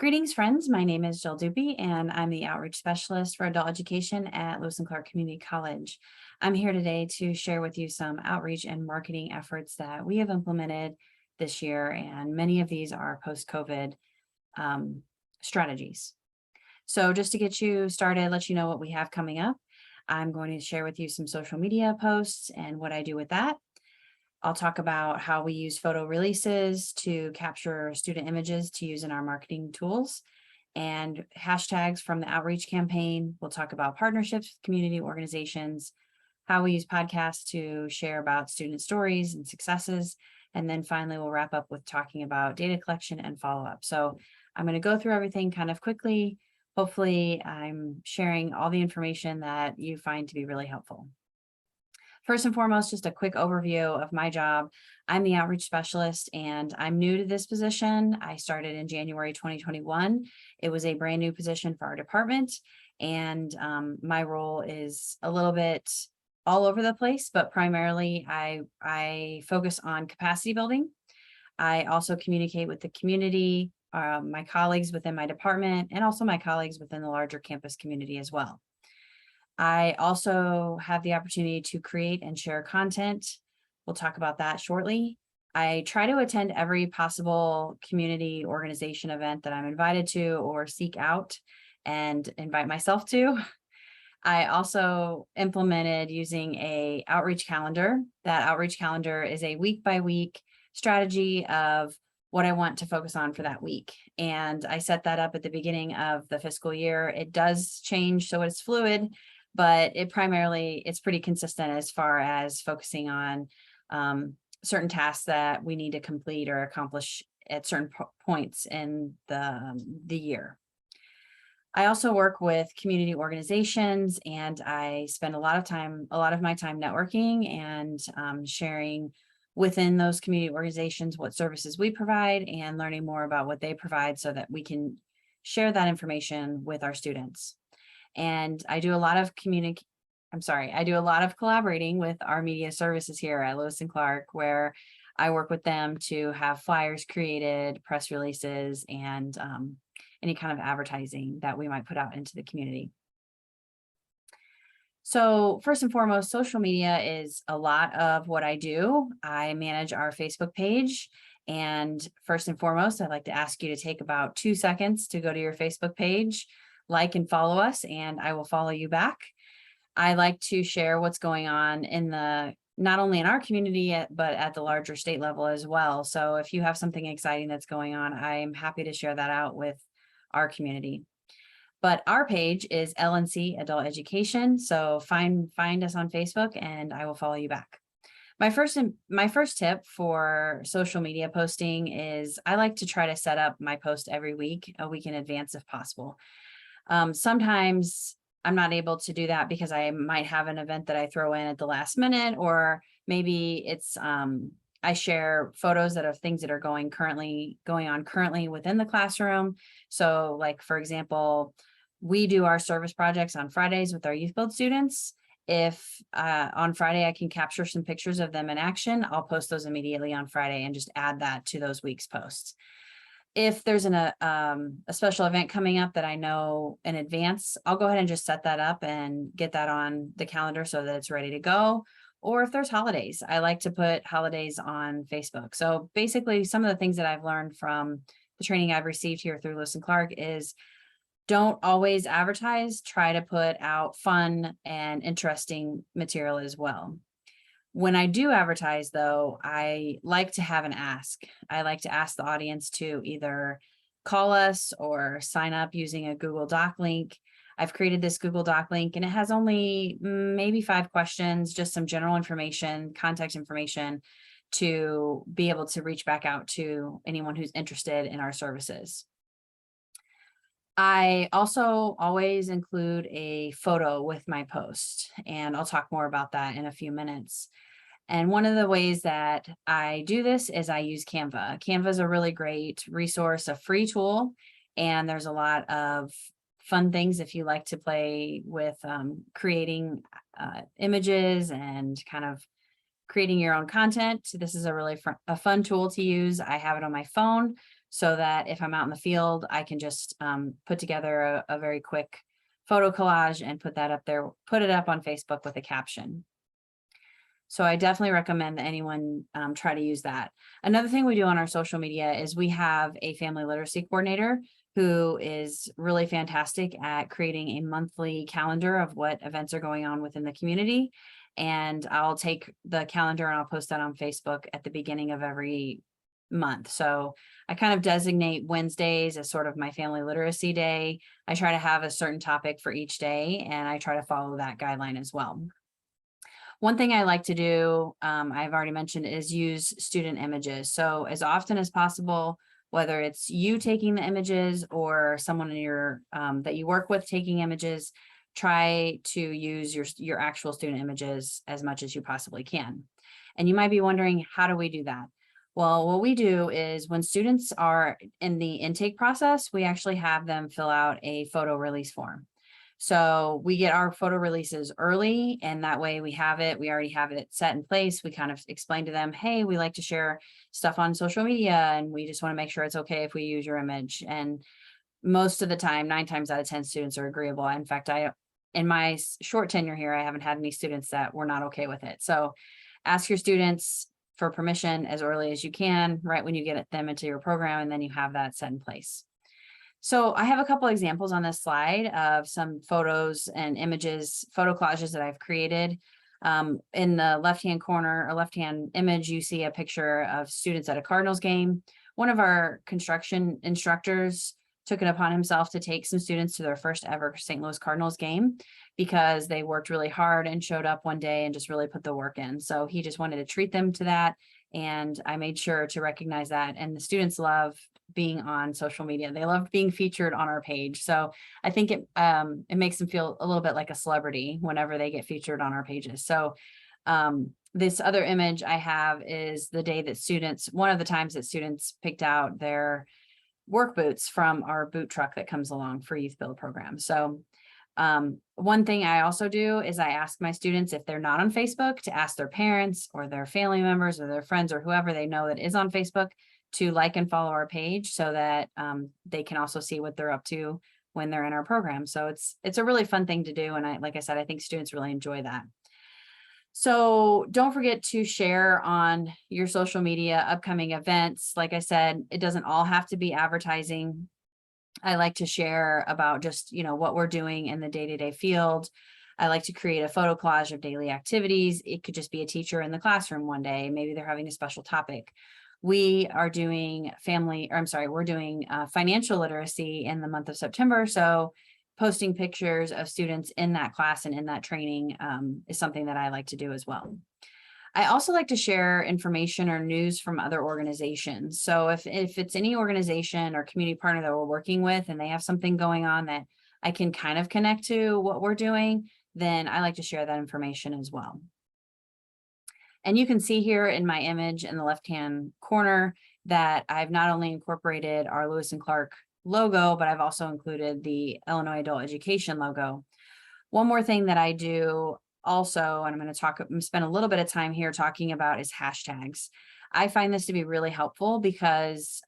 Greetings, friends. My name is Jill Doopy, and I'm the Outreach Specialist for Adult Education at Lewis and Clark Community College. I'm here today to share with you some outreach and marketing efforts that we have implemented this year, and many of these are post-COVID strategies. So just to get you started, let you know what we have coming up, I'm going to share with you some social media posts and what I do with that. I'll talk about how we use photo releases to capture student images to use in our marketing tools and hashtags from the outreach campaign. We'll talk about partnerships with community organizations, how we use podcasts to share about student stories and successes. And then finally, we'll wrap up with talking about data collection and follow-up. So I'm going to go through everything kind of quickly. Hopefully, I'm sharing all the information that you find to be really helpful. First and foremost, just a quick overview of my job. I'm the outreach specialist and I'm new to this position. I started in January 2021. It was a brand new position for our department. And my role is a little bit all over the place, but primarily I focus on capacity building. I also communicate with the community, my colleagues within my department, and also my colleagues within the larger campus community as well. I also have the opportunity to create and share content. We'll talk about that shortly. I try to attend every possible community organization event that I'm invited to or seek out and invite myself to. I also implemented using an outreach calendar. That outreach calendar is a week-by-week strategy of what I want to focus on for that week. And I set that up at the beginning of the fiscal year. It does change, so it's fluid, but it's pretty consistent as far as focusing on certain tasks that we need to complete or accomplish at certain points in the year. I also work with community organizations, and I spend a lot of my time networking and sharing within those community organizations what services we provide and learning more about what they provide so that we can share that information with our students. And I do a lot of collaborating with our media services here at Lewis and Clark, where I work with them to have flyers created, press releases, and any kind of advertising that we might put out into the community. So first and foremost, social media is a lot of what I do. I manage our Facebook page. And first and foremost, I'd like to ask you to take about 2 seconds to go to your Facebook page, like and follow us, and I will follow you back. I like to share what's going on not only in our community, but at the larger state level as well. So if you have something exciting that's going on, I'm happy to share that out with our community. But our page is LNC Adult Education. So find us on Facebook and I will follow you back. My first tip for social media posting is I like to try to set up my post every week, a week in advance if possible. Sometimes I'm not able to do that because I might have an event that I throw in at the last minute, or maybe it's I share photos of things that are going on currently within the classroom. So like, for example, we do our service projects on Fridays with our youth build students. If on Friday I can capture some pictures of them in action, I'll post those immediately on Friday and just add that to those week's posts. If there's a special event coming up that I know in advance, I'll go ahead and just set that up and get that on the calendar so that it's ready to go. Or if there's holidays, I like to put holidays on Facebook. So basically, some of the things that I've learned from the training I've received here through Lewis and Clark is don't always advertise, try to put out fun and interesting material as well. When I do advertise, though, I like to have an ask. I like to ask the audience to either call us or sign up using a Google Doc link. I've created this Google Doc link and it has only maybe 5 questions, just some general information, contact information to be able to reach back out to anyone who's interested in our services. I also always include a photo with my post, and I'll talk more about that in a few minutes. And one of the ways that I do this is I use Canva. Canva is a really great resource, a free tool, and there's a lot of fun things if you like to play with creating images and kind of creating your own content. This is a really fun tool to use. I have it on my phone, so that if I'm out in the field, I can just put together a very quick photo collage and put that up there, put it up on Facebook with a caption. So I definitely recommend that anyone try to use that. Another thing we do on our social media is we have a family literacy coordinator who is really fantastic at creating a monthly calendar of what events are going on within the community. And I'll take the calendar and I'll post that on Facebook at the beginning of every month. So I kind of designate Wednesdays as sort of my family literacy day. I try to have a certain topic for each day, and I try to follow that guideline as well. One thing I like to do, I've already mentioned, is use student images. So as often as possible, whether it's you taking the images or someone in your that you work with taking images, try to use your actual student images as much as you possibly can. And you might be wondering, how do we do that? Well, what we do is when students are in the intake process, we actually have them fill out a photo release form. So we get our photo releases early, and that way we already have it set in place. We kind of explain to them, hey, we like to share stuff on social media, and we just want to make sure it's okay if we use your image. And most of the time, 9 times out of 10 students are agreeable. In fact, in my short tenure here, I haven't had any students that were not okay with it. So ask your students for permission as early as you can, right when you get them into your program, and then you have that set in place. So I have a couple examples on this slide of some photos and images, photo collages that I've created. In the left-hand corner or left-hand image, you see a picture of students at a Cardinals game. One of our construction instructors took it upon himself to take some students to their first ever St. Louis Cardinals game because they worked really hard and showed up one day and just really put the work in. So he just wanted to treat them to that. And I made sure to recognize that. And the students love being on social media. They love being featured on our page. So I think it makes them feel a little bit like a celebrity whenever they get featured on our pages. So this other image I have is the day that one of the times that students picked out their work boots from our boot truck that comes along for Youth Build program. So one thing I also do is I ask my students, if they're not on Facebook, to ask their parents or their family members or their friends or whoever they know that is on Facebook to like and follow our page so that they can also see what they're up to when they're in our program. So it's a really fun thing to do. And like I said, I think students really enjoy that. So don't forget to share on your social media upcoming events. Like I said, it doesn't all have to be advertising. I like to share about just, what we're doing in the day-to-day field. I like to create a photo collage of daily activities. It could just be a teacher in the classroom one day. Maybe they're having a special topic. We are doing we're doing financial literacy in the month of September. So posting pictures of students in that class and in that training is something that I like to do as well. I also like to share information or news from other organizations. So if it's any organization or community partner that we're working with and they have something going on that I can kind of connect to what we're doing, then I like to share that information as well. And you can see here in my image in the left-hand corner that I've not only incorporated our Lewis and Clark logo, but I've also included the Illinois Adult Education logo. One more thing that I do also, and I'm going to spend a little bit of time here talking about, is hashtags. I find this to be really helpful because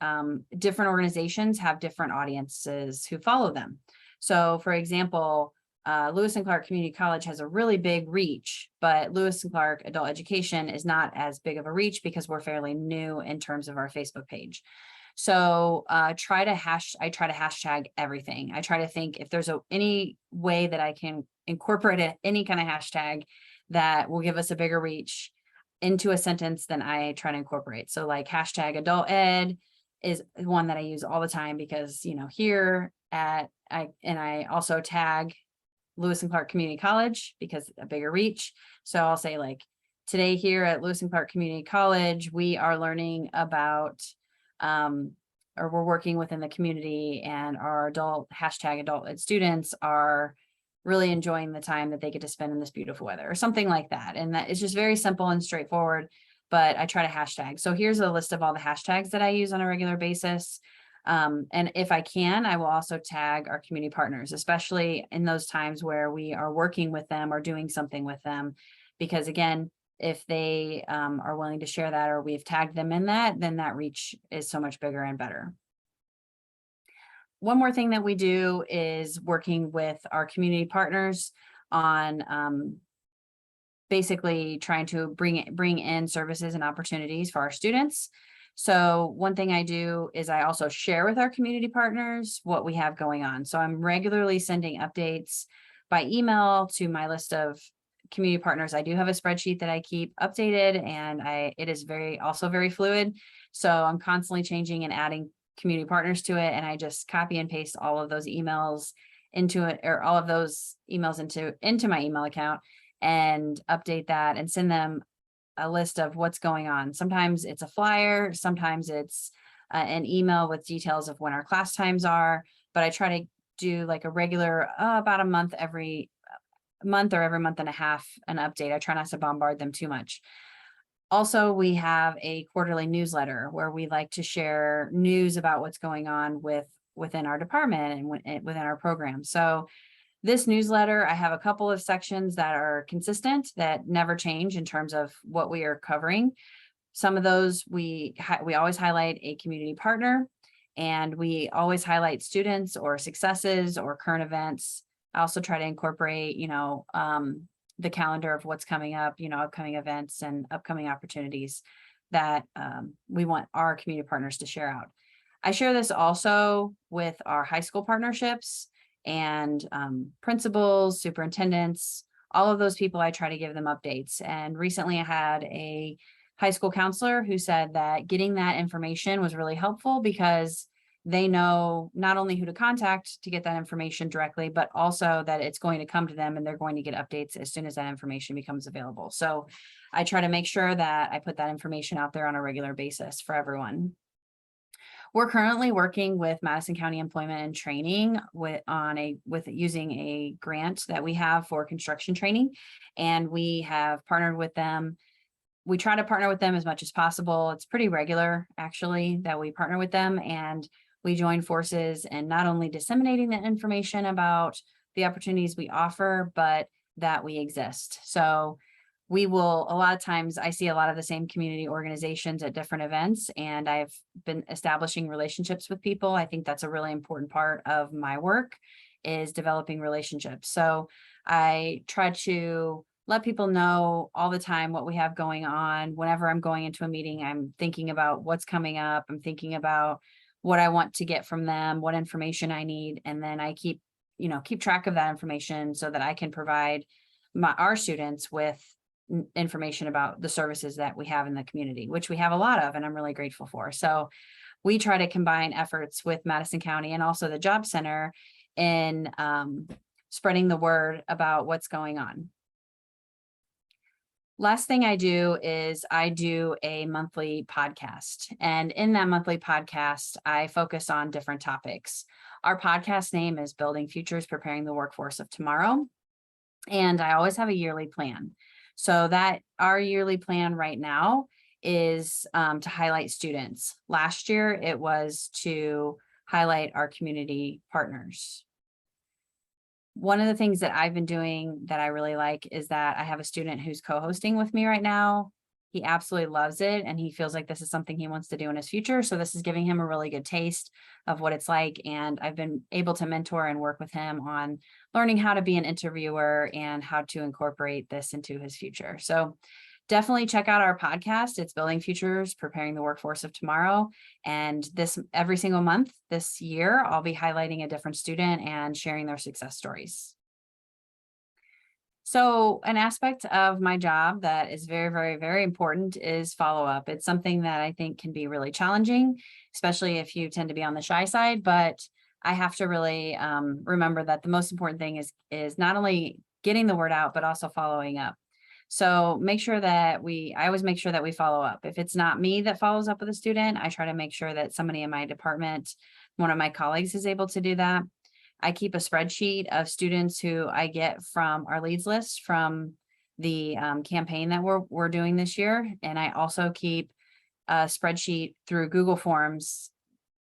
different organizations have different audiences who follow them. So for example, Lewis and Clark Community College has a really big reach, but Lewis and Clark Adult Education is not as big of a reach because we're fairly new in terms of our Facebook page. So I try to hashtag everything. I try to think if there's any way that I can incorporate any kind of hashtag that will give us a bigger reach into a sentence, then I try to incorporate. So like hashtag adult ed is one that I use all the time because, I also tag Lewis and Clark Community College because a bigger reach. So I'll say like, today here at Lewis and Clark Community College, we are learning about, or we're working within the community, and our adult ed students are really enjoying the time that they get to spend in this beautiful weather or something like that. And that is just very simple and straightforward, but I try to hashtag. So here's a list of all the hashtags that I use on a regular basis. And if I can, I will also tag our community partners, especially in those times where we are working with them or doing something with them. Because again, if they are willing to share that or we've tagged them in that, then that reach is so much bigger and better. one more thing that we do is working with our community partners on basically trying to bring in services and opportunities for our students. So one thing I do is I also share with our community partners what we have going on. So I'm regularly sending updates by email to my list of community partners. I do have a spreadsheet that I keep updated, and it is also very fluid. So I'm constantly changing and adding community partners to it. And I just copy and paste all of those emails into it, or all of those emails into my email account, and update that and send them a list of what's going on. Sometimes it's a flyer, sometimes it's an email with details of when our class times are, but I try to do like a regular, about a month, every month or every month and a half, an update. I try not to bombard them too much. Also, we have a quarterly newsletter where we like to share news about what's going on within our department and within our program. So this newsletter, I have a couple of sections that are consistent, that never change in terms of what we are covering. Some of those we always highlight a community partner, and we always highlight students or successes or current events. I also try to incorporate, the calendar of what's coming up, upcoming events and upcoming opportunities that we want our community partners to share out. I share this also with our high school partnerships and principals, superintendents, all of those people. I try to give them updates. And recently I had a high school counselor who said that getting that information was really helpful, because they know not only who to contact to get that information directly, but also that it's going to come to them and they're going to get updates as soon as that information becomes available. So I try to make sure that I put that information out there on a regular basis for everyone. We're currently working with Madison County Employment and Training with using a grant that we have for construction training, and we have partnered with them. We try to partner with them as much as possible. It's pretty regular, actually, that we partner with them, and we join forces and not only disseminating the information about the opportunities we offer, but that we exist. So a lot of times I see a lot of the same community organizations at different events, and I've been establishing relationships with people. I think that's a really important part of my work, is developing relationships. So I try to let people know all the time what we have going on. Whenever I'm going into a meeting, I'm thinking about what's coming up. I'm thinking about what I want to get from them, what information I need. And then I keep track of that information so that I can provide our students with information about the services that we have in the community, which we have a lot of, and I'm really grateful for. So we try to combine efforts with Madison County and also the Job Center in spreading the word about what's going on. Last thing I do is I do a monthly podcast, and in that monthly podcast, I focus on different topics. Our podcast name is Building Futures, Preparing the Workforce of Tomorrow, and I always have a yearly plan. So that our yearly plan right now is to highlight students. Last year, it was to highlight our community partners. One of the things that I've been doing that I really like is that I have a student who's co-hosting with me right now. He absolutely loves it, and he feels like this is something he wants to do in his future. So this is giving him a really good taste of what it's like. And I've been able to mentor and work with him on learning how to be an interviewer and how to incorporate this into his future. So definitely check out our podcast. It's Building Futures, Preparing the Workforce of Tomorrow. And every single month this year, I'll be highlighting a different student and sharing their success stories. So an aspect of my job that is very, very, very important is follow-up. It's something that I think can be really challenging, especially if you tend to be on the shy side, but I have to really remember that the most important thing is not only getting the word out, but also following up. So I always make sure that we follow up. If it's not me that follows up with a student, I try to make sure that somebody in my department, one of my colleagues, is able to do that. I keep a spreadsheet of students who I get from our leads list from the campaign that we're doing this year. And I also keep a spreadsheet through Google Forms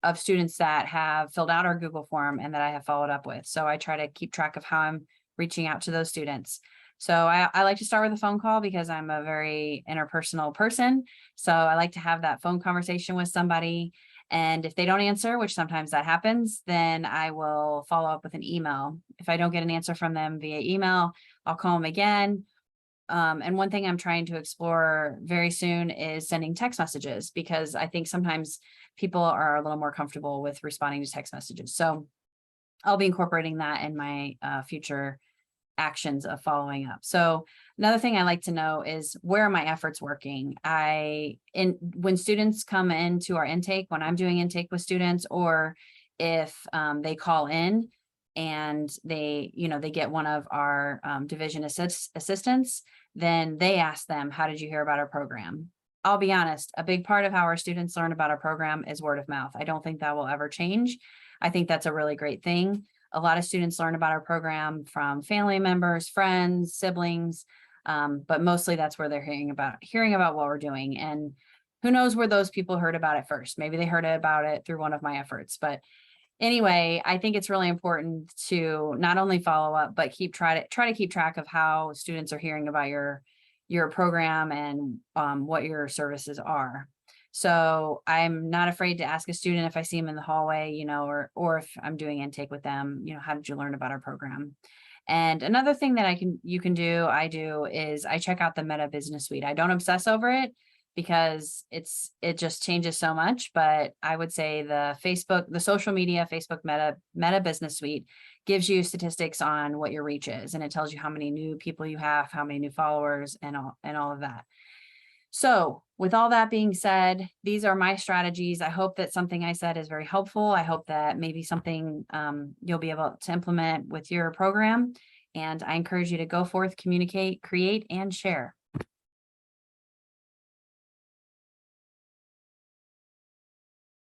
of students that have filled out our Google form and that I have followed up with. So I try to keep track of how I'm reaching out to those students. So I like to start with a phone call because I'm a very interpersonal person. So I like to have that phone conversation with somebody. And if they don't answer, which sometimes that happens, then I will follow up with an email. If I don't get an answer from them via email, I'll call them again. And one thing I'm trying to explore very soon is sending text messages, because I think sometimes people are a little more comfortable with responding to text messages. So I'll be incorporating that in my future actions of following up. So another thing I like to know is, where are my efforts working? When students come into our intake, when I'm doing intake with students, or if they call in and they get one of our division assistants, then they ask them, how did you hear about our program? I'll be honest, a big part of how our students learn about our program is word of mouth. I don't think that will ever change. I think that's a really great thing. A lot of students learn about our program from family members, friends, siblings, but mostly that's where they're hearing about what we're doing. And who knows where those people heard about it first? Maybe they heard about it through one of my efforts. But anyway, I think it's really important to not only follow up, but try to keep track of how students are hearing about your program and what your services are. So I'm not afraid to ask a student if I see them in the hallway, or if I'm doing intake with them, how did you learn about our program? And another thing that I do is I check out the Meta Business Suite. I don't obsess over it because it just changes so much, but I would say the social media, Facebook Meta Business Suite gives you statistics on what your reach is, and it tells you how many new people you have, how many new followers, and all of that. So with all that being said, these are my strategies. I hope that something I said is very helpful. I hope that maybe something you'll be able to implement with your program. And I encourage you to go forth, communicate, create, and share.